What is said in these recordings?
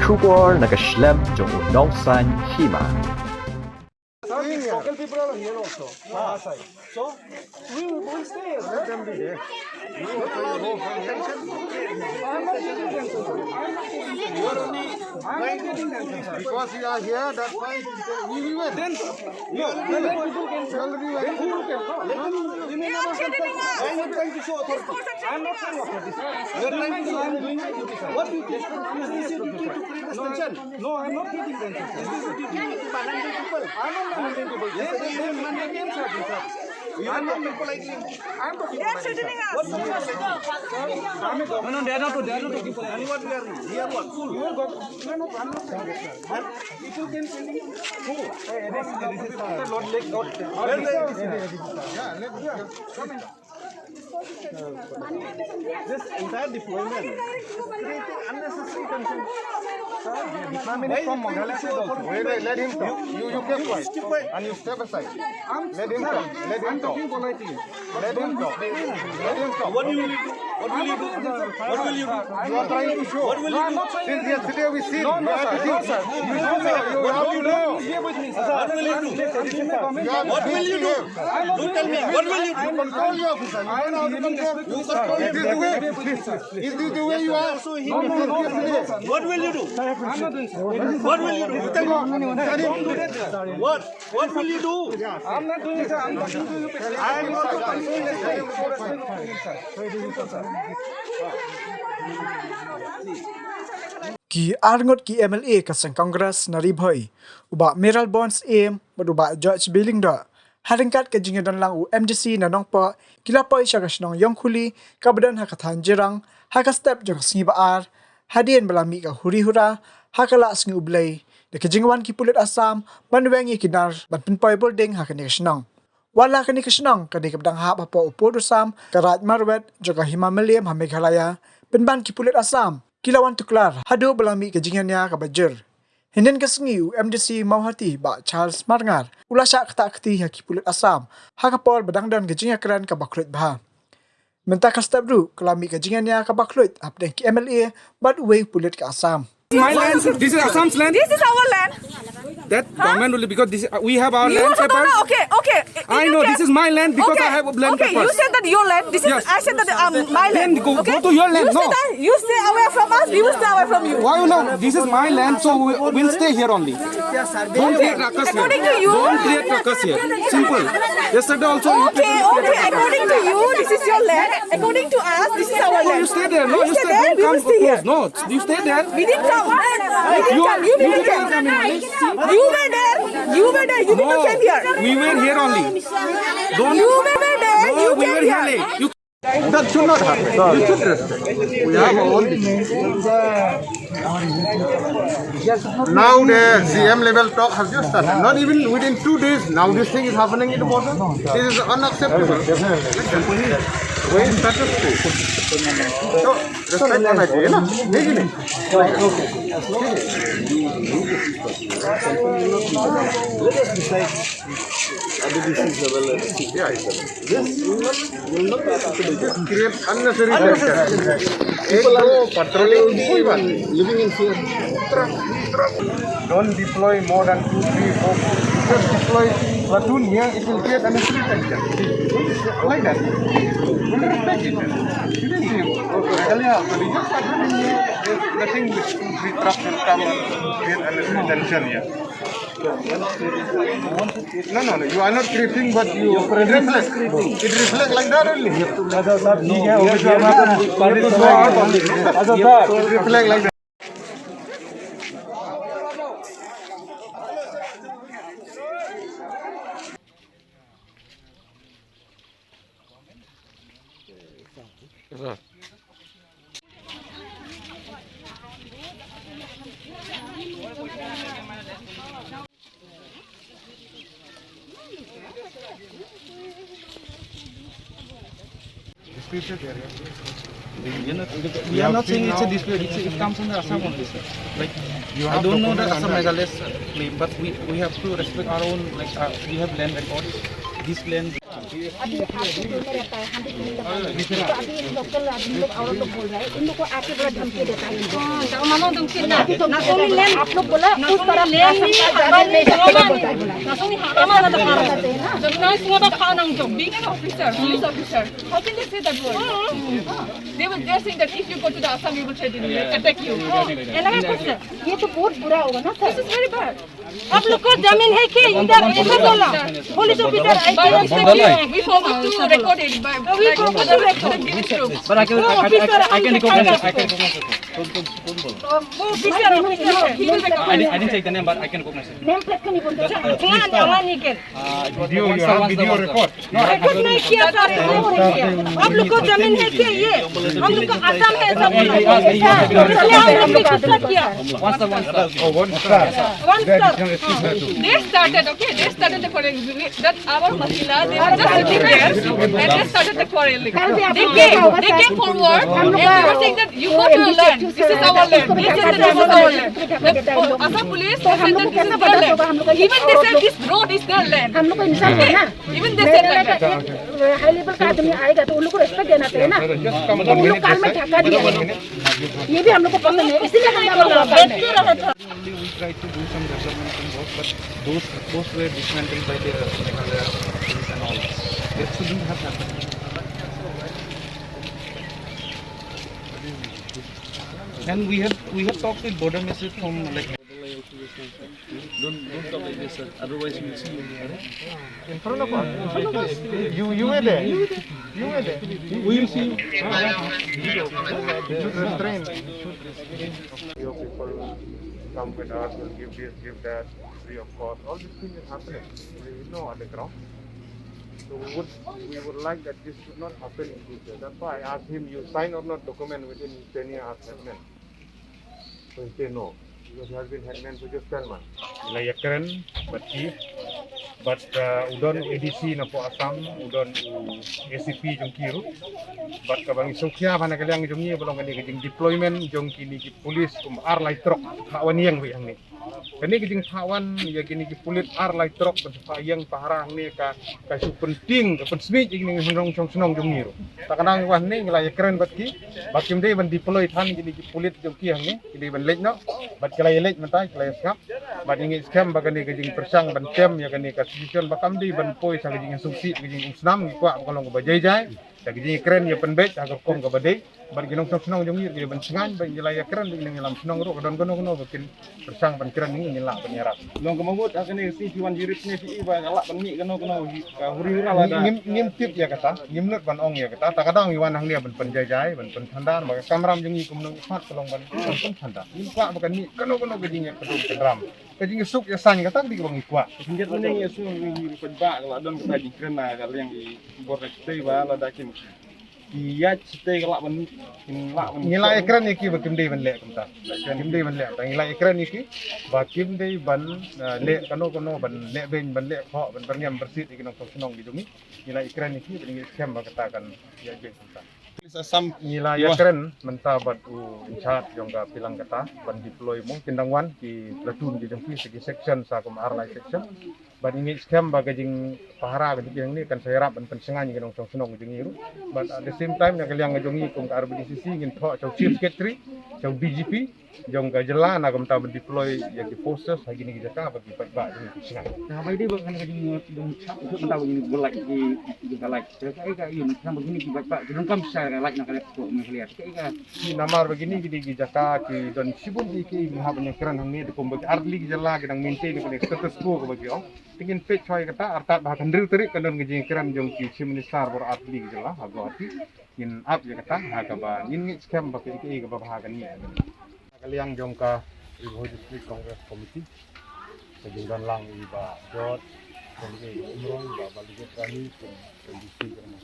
Trubor nakaslem jong unongsan hima. Local people are here also. Outside. So we will stay. Let them be there. I'm not taking tension. Because you are here, that's why we will. Then no, let people can tell you. Then who can? I'm not trying to show authority. I'm not showing authority. You're trying to say I'm doing my duty, sir. What duty? Is this your duty to create tension? No, I'm not creating tension. Is this your duty to manage people? I'm not managing people. Yes, they can serve you, sir. You are not people like me. I'm talking about us. No, they are not talking for anyone. What we are here? We are what? Full. You are God. No, I'm not saying that, sir. People can send you. Who? This is Lord Lake God. Yeah, let's go. Come in. This entire deployment creating unnecessary tension. From Wait, let him talk. You keep quiet and you step aside. Let him talk. Let him talk. Let him talk. Let him talk. What will you do? What will you do? What will you do? You are trying to show. What will you do? Since yesterday we see. No, sir. How do you know? What will you do? What will you do? Don't tell me. What will you do? You control your officer. You know how to control. You control. Is this the way? Is this the way you are? What will you do? I'm not doing so. What will you do? What will you do? I'm not doing it, sir. I'm talking to you. I'm not Ki arngot ki MLA kasang Kongres na ribhoy uba Meral Bonds aim uba George Billingda haringkat ke jingadan lang u MDC na nongpa kilapoy siya kasnong yongkhuli kabadan hakathan jirang hakastep jong singi baar hadien belami ka huri-hura hakala singi ublay de kejingwan ki pulit Assam banwengi kinar banpenpoy boarding hakani kasnong wala kani kasnong kani kabdang hap apa upod Assam karat marwet jaga Himalayam ha Meghalaya penban ki pulit Assam Kilawan tuklar hadu belami kejingannya kabajir. Hinden kesengi MDC Mauhati ba Charles Marngar ulasya kata-kati haki pulit Assam hakapol badangdan kejingan keran kabaklut bah. Mentah kastap du kelami kejingannya kabaklut apden ki MLA bad uwe pulit ke Assam. My land. This is Assam's land. This is our land. That government will because this we have our land separate. Okay. I know this is my land because I have a land Okay, you said that your land. This is Yes. I said that my Then land. go to your land. You No. said that you stay away from us. We will stay away from you. Why no? This is my land, so we'll stay here only. Don't create ruckus here. According to you. Don't create ruckus here. Simple. Yesterday also. Okay. According to you, this is your land. According to us, this is our No, land. you stay there. No, you stay there. there. We will Come stay here. close. No, you stay there. We didn't come. You didn't come. You were there. You didn't came here. We were here only. Don't. You were there. No, You we came were here here. late. You That should not happen. You should respect. We have our own. Now the CM level talk has just started. Not even within 2 days. Now this thing is happening in the border. This is unacceptable. Way status quo. So respect होना चाहिए ना? नहीं नहीं. Create unnecessary tension. Patrolling कोई बात नहीं. Living in fear. Don't deploy more than 2, 3, 4. Just deploy platoon here. It will create unnecessary tension. Like that. Don't respect it. You didn't see. Earlier, just patrolling here. Nothing with 2, 3 trucks will come and create unnecessary tension here. No. You are not creating, but you reflect. It reflects like that only. It reflects like that. Disputed area. We are not saying it's a dispute. It comes under Assam only, sir. Like I don't know the Assam Meghalayas claim, but we have to respect our own. Like we have land records. This land. अभी आपको बोलता रहता है 100 किलोमीटर तो अभी लोकल आदमी लोग और लोग बोल रहा है इन लोग को आके बड़ा धमकी देता है मानो तुमसे ना सोनी लेन आप लोग बोला उस तरफ लेन नहीं हमारे में ना सोनी हमारा तो मारा जाते हैं ना जब ना इसमें तो खाना जो being an officer police officer how can they say that word they're saying that if you go to the Assam you will attack you ये तो बहुत बुरा होगा ना this is very bad आप लोग को जमीन है कि इधर ऐसा बोला police officer we forgot to record it but we forgot to record give it through But I can recognize it. I didn't take the name, but I can recognize it. Name plate क्यों नहीं बोलते jangan jangan निकल Video, you have video record. Record नहीं किया सर नहीं किया आप लोग को जमीन है कि ये हम लोग को आसाम है सब बोला हम लोग को किया One star. Oh, 1 star. One star. They started, okay, they started the quarrel. That our Mahila, they were just sitting there and they started the quarreling. They came forward and they were saying that you go to your land, this is our land. They said that this is our land. The Assam police said that this is their land. Even they said this road is their land. हम लोग को इंसान है ना Even they said like that. High level का आदमी आएगा तो उन लोग को रेस्पेक्ट देना चाहिए ना तो उन लोग काल में ढका दिया ये भी हम लोग को पसंद है इसीलिए हम लोग बैठते रहे थे Only we tried to do some development in those, but those were dismantled by the Meghalaya police and all. It shouldn't have happened. And we have talked with border message from like. Don't talk like this, sir. Otherwise we will see you. In front of us. You were there. You were there. We will see you. You should restrain. Your people come with us, will give this, give that, free of cost. All these things is happening. We know on the ground. So we would like that this should not happen in future. That's why I asked him, you sign or not document within 10 years as headman. So he said no. Because he has been headman for just 10 months. Wilayah Keren, but udon ADC na po Assam, udon ACP jong kiru. But kabang isokya pa nagalang jong niya balong kani kajing deployment jong kini ki police arlay trok hawan yang wi ang ni. Kani kajing hawan ya kini ki police arlay trok pa yang paharang ni ka su penting ka pensmit ini hunong senong jong niru. Takanang wan ni wilayah Keren bat ki bakim dei ban deploy than kini ki police jong ki ang ni kini ban lek no. Bat kalay lek mantai kalay skap. Bat ingi scam bagani kajing persang ban tem ya kani ka situation bakam di ban poi sa kajing suksi kajing usnam ki kwa kolong ka bajay kajing Keren ya penbet agak kong ka badai ban ginong senong jong ni ban sengan ban wilayah Keren di nang lam senong ro kadon kono bakin persang ban Keren ni nyela ban yarat Long kemawut akani si Tiwan Jirit ni si Iba alak bangi kono ka huri-hura la ngim tip ya kata ngimnut ban ong ya kata takadang wi wanang dia ban penjajai ban pentandan ba kamram jong ni kumnong fat kolong ban pentandan ni kwa bakan ni kono kajing ya kedung kedram kajing suk ya san kata di bang ikwa Sinjat mana yang isu yang penbak kalau don kita dikena kalau yang di borek teh ba la dakim iya cite kalau ban ngila ekran ni ki bakim dei ban le kumta bakim dei ban le ta ngila ekran ni ki bakim dei ban le kono ban le ben ban le kho ban berniam bersit iki nong senong di dumi ngila ekran ni ki ban scam ba katakan ya je kumta Assam ngila ekran menta bat u inchat jong ka pilang kata ban deploy mo kindangwan ki platoon di jong ki segi section sa kum arlai section ban ingi scam ba gajing pahara gajing ni kan saya rap ban pensengan ki nong senong jong iru but at the same time nak liang jong i kum ka RBDCC ngin tho chau chief secretary chau BGP jong ka jela na kum ta deploy ya ki forces lagi ni jaka bagi ba jong pensengan Nah, baik dia bukan kerja dong cap itu tahu ini bolak di galak. Kayak ini sama begini ki bapak belum kam saya galak nak kau melihat. Kayak ki namar begini gidi ki jaka ki don sibun ki ha ban ekran hang ni de kum bagi arli ki jela ki nang maintain ki status quo ko bagi ong tingin page hoy kata artat bah kandir terik kan don gajing ekran jong ki chief minister bor arli ki jela ha go ati in up ya kata ha ka ba in ngi scam ba ki ka ba ha kan ni kaliang jong ka Ibu District Congress Committee kejenggan lang iba dot kami umrong ba balik kami kondisi kerana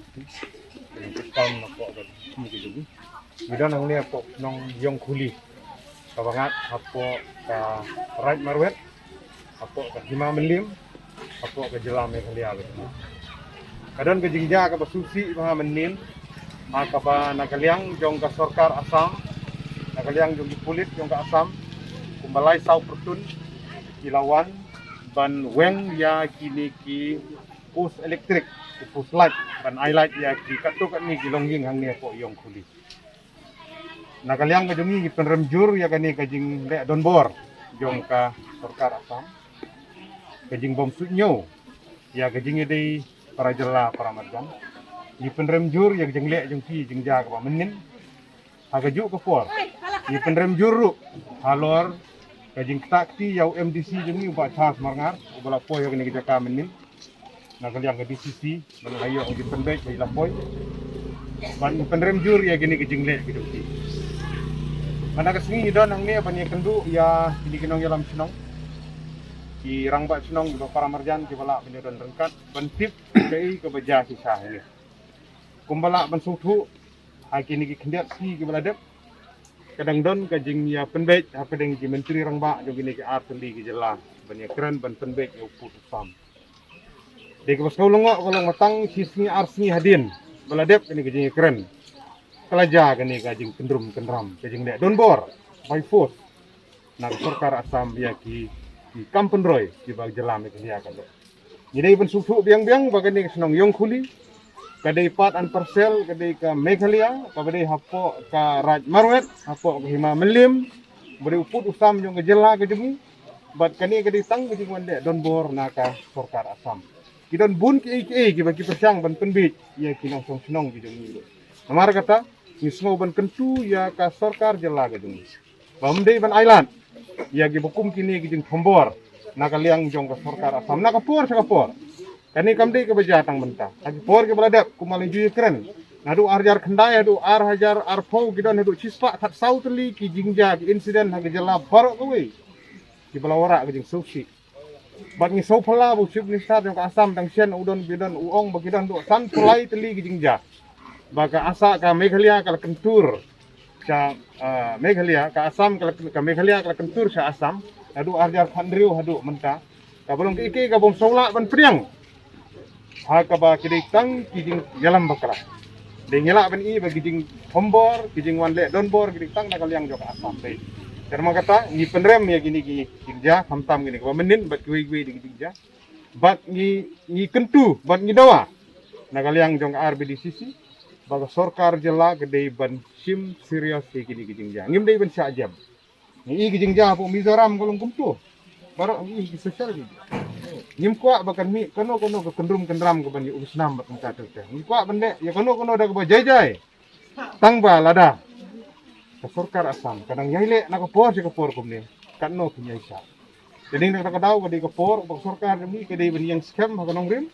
itu tahun nak buat mungkin jadi kita nang ni apa nang yang kuli kawangat apa ka right marwet apa ka hima melim apa ka jelam Meghalaya betul kadang ke jingja ka basusi maha menin ka ba nakaliang jong ka sarkar Assam nakaliang jong pulit jong ka Assam kumbalai sau pertun Kilawan ban weng ya kini ki post elektrik post light ban highlight ya ki katuk ni ki longging hang ni po yong kuli Nakaliang ka jungi penremjur ya kani kajing le donbor jong ka Sarkar Assam. Kajing bom sunyo ya kajing dei para jela para marjan. Di penremjur ya kajing le jong fi jing ja ka menin. Hagaju ka por. Di penremjur ru halor kajing takti yau MDC jungi ba chas marngar ubala poy kani ka menin. Nakaliang ka DCC ban hayo ang di penbek bai la poy. Ban penremjur ya kini kajing le kajing fi. Mana kesini don ang niya banyak kendu ya ini kinong yalam sinong ki rangba sinong do para marjan ki bala bini don rengkat bentip kei ke beja sisa ini kumbala ban suthu ha kini ki kendiat si ki bala dep kadang don ka jing ya penbek ha pedeng ki menteri rangba jo gini ki art li ki jela banyak keren ban penbek yo putu sam de ke baskau longo kolong matang sisni arsni hadin bala dep ini ki jing keren kelaja kani kajing kendram kajing dek donbor by force nak Sarkar Assam ya ki Kampung Roy ki bag jelam ki dia kan jadi ben susu biang-biang bagani senong yong khuli kadai pat an parcel kadai ka Meghalaya kadai hapo ka Raj Marwet hapo ka Hima Melim beri uput usam jong jela ka jemi bat kani kadai tang ki wande donbor naka Sarkar Assam kidon bun ki bagi persang ban penbit ya ki nong senong ki jemi amar kata nismo ban kentu ya ka Sarkar jela ga dung bamdei ban island ya gi bukum kini gi jing thombor nakaliang jong ka Sarkar Assam nakapor sa kapor kani kamdei ke bejatang benta agi por ke baladap kumalin juye keren nadu arjar khendai adu ar hajar arfo gidon adu cispa that sautli ki jingja ki insiden hagi jela barok kowe ki balawara gi jing sushi bat ngi sopala bu sip ni star jong ka Assam tang sian udon bidon uong bagidon du san pulai teli gi jingja baga asa ka Meghalaya kala kentur sa Meghalaya ka Assam kala ka Meghalaya kala kentur sa Assam adu arjar khandriu hadu menta ka bolong ke ka bom sola ban priang ha ka ba kidai tang kijing yalam bakra de ngela ban i bagi jing thombor kijing wanle donbor kidai tang nakaliang jo ka Assam dei terma kata ni penrem ya gini gi jingja hamtam gini ka menin bat gwe di jingja bat ni kentu bat ni dawa nakaliang jong RBDCC baga Sarkar jela gede ban sim serius gini jingja ngim dei ban sajam ni gi jingja po Mizoram golong kumtu barok ni social gi ngim kwa bakan mi kono ke kendram ke ban usnam bat mata tu ngim kwa bende ya kono da ke jai tang ba lada ka Sarkar Assam kadang yaile nak por ke por kumne kanno kinya isa jadi nak kadau gede ke por bak Sarkar mi gede ban yang scam ha kanong rim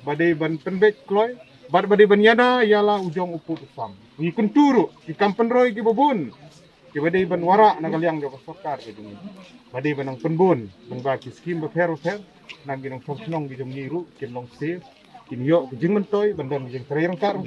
badai ban penbek kloy badi banyada yala ujong uput usam ni kunturu di Kampung Roy ki bobun ki badi ban wara nakaliang jo Sarkar ke dungi badi banang penbun bang baki skim ba fer nang ginong sonong gi jom niru kin long se kin yo jing mentoy bandam jing terang kar